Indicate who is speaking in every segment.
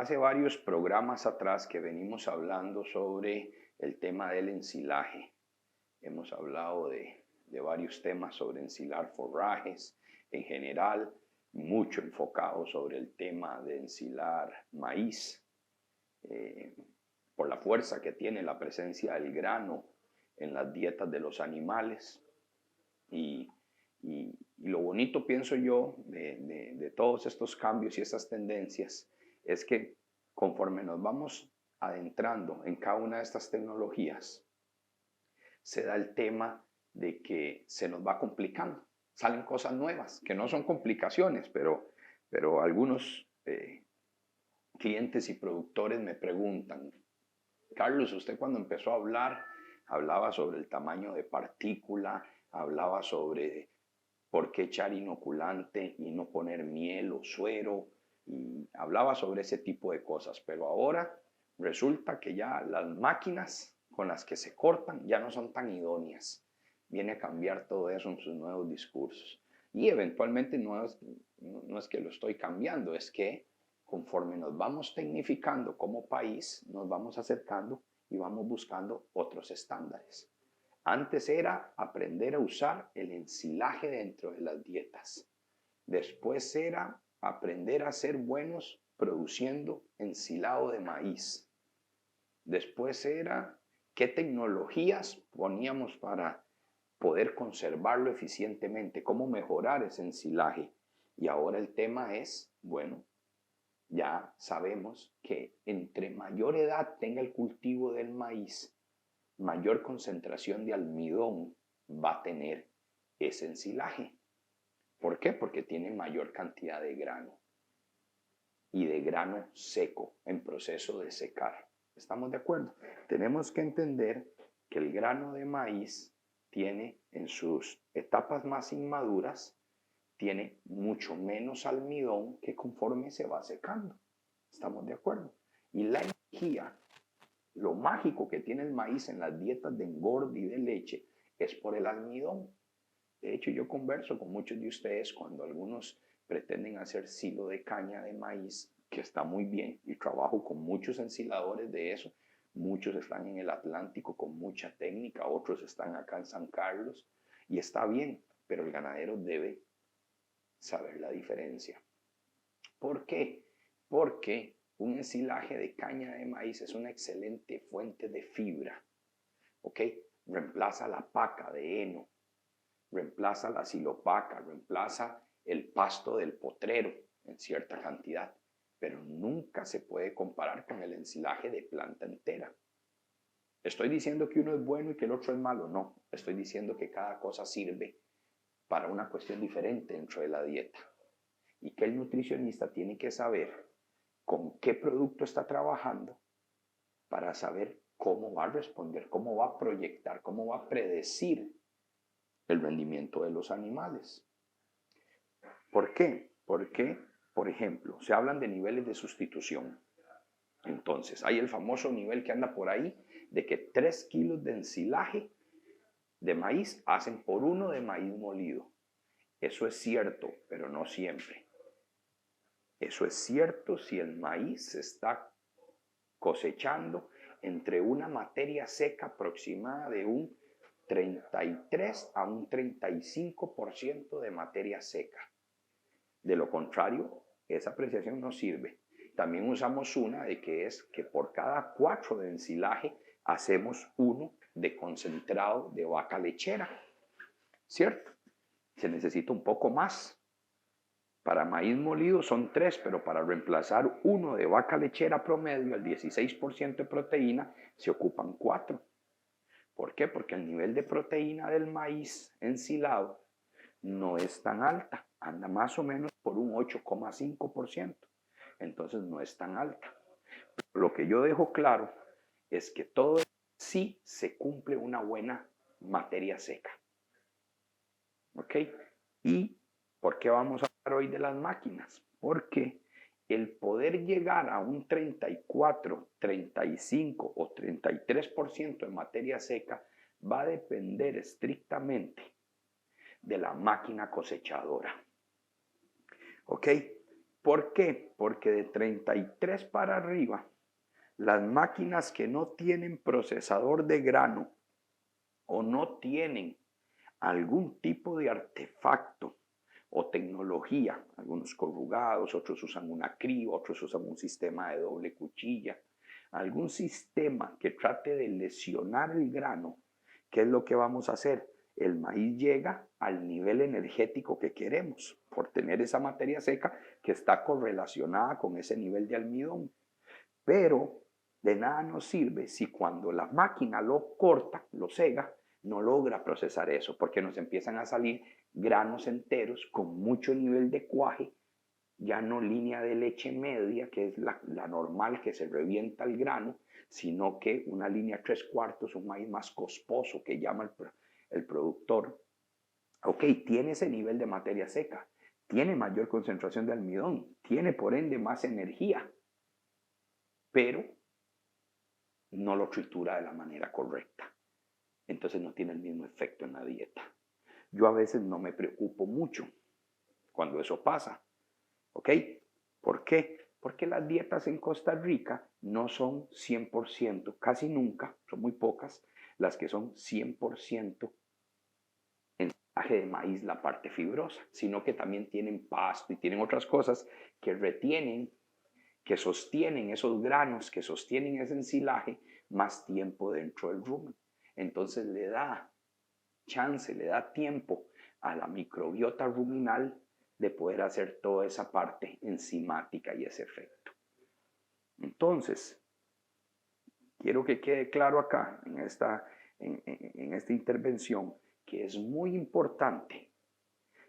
Speaker 1: Hace varios programas atrás que venimos hablando sobre el tema del ensilaje. Hemos hablado de varios temas sobre ensilar forrajes en general, mucho enfocado sobre el tema de ensilar maíz, por la fuerza que tiene la presencia del grano en las dietas de los animales. Y lo bonito, pienso yo, de todos estos cambios y estas tendencias es que conforme nos vamos adentrando en cada una de estas tecnologías, se da el tema de que se nos va complicando. Salen cosas nuevas, que no son complicaciones, pero algunos clientes y productores me preguntan: Carlos, usted cuando empezó a hablar, hablaba sobre el tamaño de partícula, hablaba sobre por qué echar inoculante y no poner miel o suero, y hablaba sobre ese tipo de cosas, pero ahora resulta que ya las máquinas con las que se cortan ya no son tan idóneas. Viene a cambiar todo eso en sus nuevos discursos. Y eventualmente no es que lo estoy cambiando, es que conforme nos vamos tecnificando como país, nos vamos acercando y vamos buscando otros estándares. Antes era aprender a usar el ensilaje dentro de las dietas. Después era aprender a ser buenos produciendo ensilado de maíz. Después era qué tecnologías poníamos para poder conservarlo eficientemente, cómo mejorar ese ensilaje. Y ahora el tema es, bueno, ya sabemos que entre mayor edad tenga el cultivo del maíz, mayor concentración de almidón va a tener ese ensilaje. ¿Por qué? Porque tiene mayor cantidad de grano y de grano seco en proceso de secar. ¿Estamos de acuerdo? Tenemos que entender que el grano de maíz tiene en sus etapas más inmaduras, tiene mucho menos almidón que conforme se va secando. ¿Estamos de acuerdo? Y la energía, lo mágico que tiene el maíz en las dietas de engorde y de leche es por el almidón. De hecho, yo converso con muchos de ustedes cuando algunos pretenden hacer silo de caña de maíz, que está muy bien, y trabajo con muchos ensiladores de eso. Muchos están en el Atlántico con mucha técnica, otros están acá en San Carlos, y está bien, pero el ganadero debe saber la diferencia. ¿Por qué? Porque un ensilaje de caña de maíz es una excelente fuente de fibra, ¿ok? Reemplaza la paca de heno, reemplaza la silopaca, reemplaza el pasto del potrero en cierta cantidad, pero nunca se puede comparar con el ensilaje de planta entera. ¿Estoy diciendo que uno es bueno y que el otro es malo? No, estoy diciendo que cada cosa sirve para una cuestión diferente dentro de la dieta y que el nutricionista tiene que saber con qué producto está trabajando para saber cómo va a responder, cómo va a proyectar, cómo va a predecir el rendimiento de los animales. ¿Por qué? Porque, por ejemplo, se hablan de niveles de sustitución. Entonces, hay el famoso nivel que anda por ahí de que 3 kilos de ensilaje de maíz hacen por 1 de maíz molido. Eso es cierto, pero no siempre. Eso es cierto si el maíz se está cosechando entre una materia seca aproximada de un 33 a un 35% de materia seca. De lo contrario, esa apreciación no sirve. También usamos una de que es que por cada 4 de ensilaje hacemos 1 de concentrado de vaca lechera, ¿cierto? Se necesita un poco más. Para maíz molido son 3, pero para reemplazar 1 de vaca lechera promedio, al 16% de proteína, se ocupan 4. ¿Por qué? Porque el nivel de proteína del maíz ensilado no es tan alta, anda más o menos por un 8,5%. Entonces no es tan alta. Lo que yo dejo claro es que todo sí se cumple una buena materia seca. ¿Ok? ¿Y por qué vamos a hablar hoy de las máquinas? Porque el poder llegar a un 34, 35 o 33% de materia seca va a depender estrictamente de la máquina cosechadora. ¿Ok? ¿Por qué? Porque de 33 para arriba, las máquinas que no tienen procesador de grano o no tienen algún tipo de artefacto o tecnología, algunos corrugados, otros usan una criba, otros usan un sistema de doble cuchilla, algún sistema que trate de lesionar el grano, ¿qué es lo que vamos a hacer? El maíz llega al nivel energético que queremos por tener esa materia seca que está correlacionada con ese nivel de almidón. Pero de nada nos sirve si cuando la máquina lo corta, lo sega, no logra procesar eso, porque nos empiezan a salir granos enteros con mucho nivel de cuaje, ya no línea de leche media, que es la normal que se revienta el grano, sino que una línea 3/4, un maíz más cosposo que llama el productor. Ok, tiene ese nivel de materia seca, tiene mayor concentración de almidón, tiene por ende más energía, pero no lo tritura de la manera correcta. Entonces no tiene el mismo efecto en la dieta. Yo a veces no me preocupo mucho cuando eso pasa. ¿Ok? ¿Por qué? Porque las dietas en Costa Rica no son 100%, casi nunca, son muy pocas, las que son 100% ensamblaje de maíz, la parte fibrosa, sino que también tienen pasto y tienen otras cosas que retienen, que sostienen esos granos, que sostienen ese ensilaje más tiempo dentro del rumen. Entonces le da chance, le da tiempo a la microbiota ruminal de poder hacer toda esa parte enzimática y ese efecto. Entonces, quiero que quede claro acá en esta intervención que es muy importante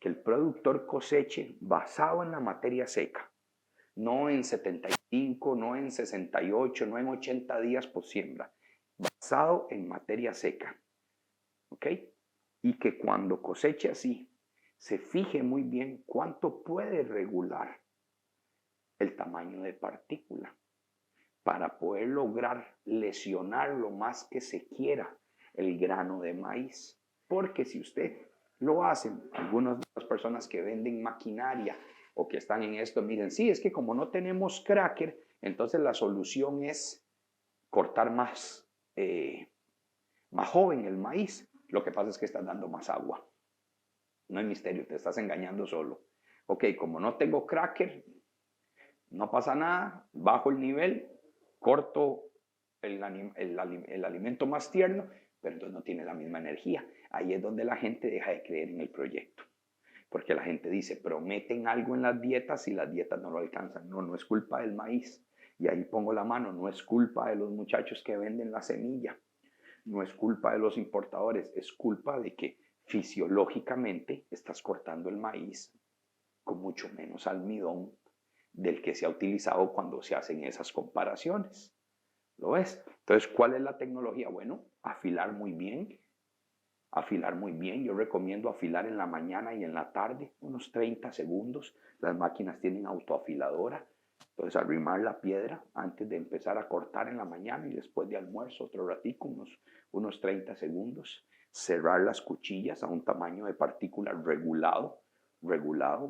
Speaker 1: que el productor coseche basado en la materia seca, no en 75, no en 68, no en 80 días por siembra, basado en materia seca. ¿Ok? Y que cuando coseche así, se fije muy bien cuánto puede regular el tamaño de partícula para poder lograr lesionar lo más que se quiera el grano de maíz. Porque si usted lo hace, algunas de las personas que venden maquinaria o que están en esto, miren, sí, es que como no tenemos cracker, entonces la solución es cortar más joven el maíz. Lo que pasa es que estás dando más agua. No hay misterio, te estás engañando solo. Ok, como no tengo cracker, no pasa nada, bajo el nivel, corto el alimento más tierno, pero entonces no tiene la misma energía. Ahí es donde la gente deja de creer en el proyecto. Porque la gente dice, prometen algo en las dietas y las dietas no lo alcanzan. No, no es culpa del maíz. Y ahí pongo la mano, no es culpa de los muchachos que venden la semilla. No es culpa de los importadores, es culpa de que fisiológicamente estás cortando el maíz con mucho menos almidón del que se ha utilizado cuando se hacen esas comparaciones. ¿Lo ves? Entonces, ¿cuál es la tecnología? Bueno, afilar muy bien. Afilar muy bien. Yo recomiendo afilar en la mañana y en la tarde, unos 30 segundos. Las máquinas tienen autoafiladora. Entonces, arrimar la piedra antes de empezar a cortar en la mañana y después de almuerzo, otro ratico, unos 30 segundos. Cerrar las cuchillas a un tamaño de partícula regulado,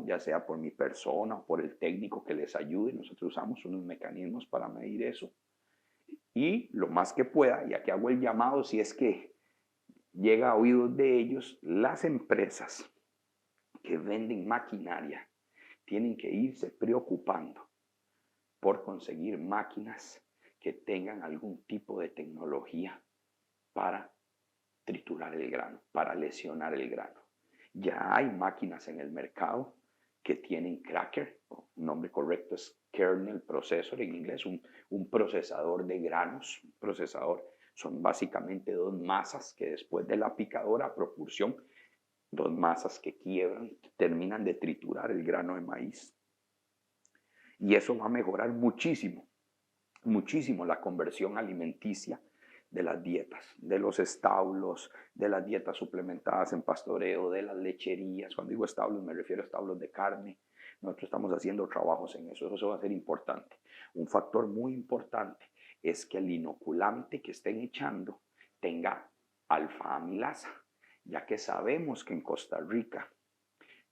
Speaker 1: ya sea por mi persona o por el técnico que les ayude. Nosotros usamos unos mecanismos para medir eso. Y lo más que pueda, y aquí hago el llamado si es que llega a oídos de ellos, las empresas que venden maquinaria tienen que irse preocupando por conseguir máquinas que tengan algún tipo de tecnología para triturar el grano, para lesionar el grano. Ya hay máquinas en el mercado que tienen cracker, el nombre correcto es kernel processor en inglés, un procesador de granos, un procesador. Son básicamente dos masas que después de la picadora a propulsión, dos masas que quiebran, terminan de triturar el grano de maíz. Y eso va a mejorar muchísimo, muchísimo la conversión alimenticia de las dietas, de los establos, de las dietas suplementadas en pastoreo, de las lecherías. Cuando digo establos me refiero a establos de carne. Nosotros estamos haciendo trabajos en eso, eso va a ser importante. Un factor muy importante es que el inoculante que estén echando tenga alfa-amilasa, ya que sabemos que en Costa Rica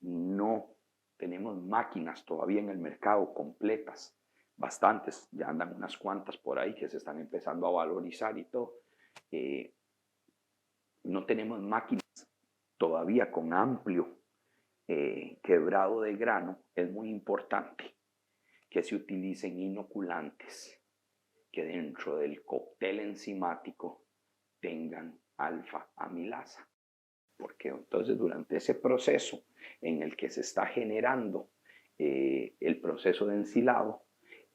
Speaker 1: no Tenemos máquinas todavía en el mercado completas, bastantes, ya andan unas cuantas por ahí que se están empezando a valorizar y todo. No tenemos máquinas todavía con amplio quebrado de grano. Es muy importante que se utilicen inoculantes que dentro del cóctel enzimático tengan alfa-amilasa, porque entonces durante ese proceso en el que se está generando el proceso de ensilado,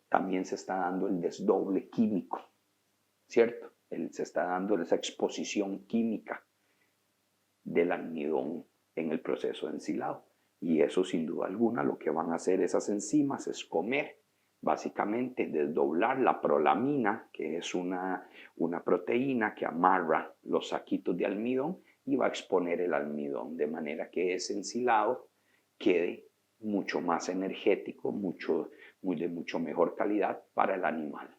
Speaker 1: también se está dando el desdoble químico, ¿cierto? Se está dando esa exposición química del almidón en el proceso de ensilado. Y eso sin duda alguna lo que van a hacer esas enzimas es comer, básicamente desdoblar la prolamina, que es una proteína que amarra los saquitos de almidón y va a exponer el almidón, de manera que ese ensilado quede mucho más energético, de mucho mejor calidad para el animal.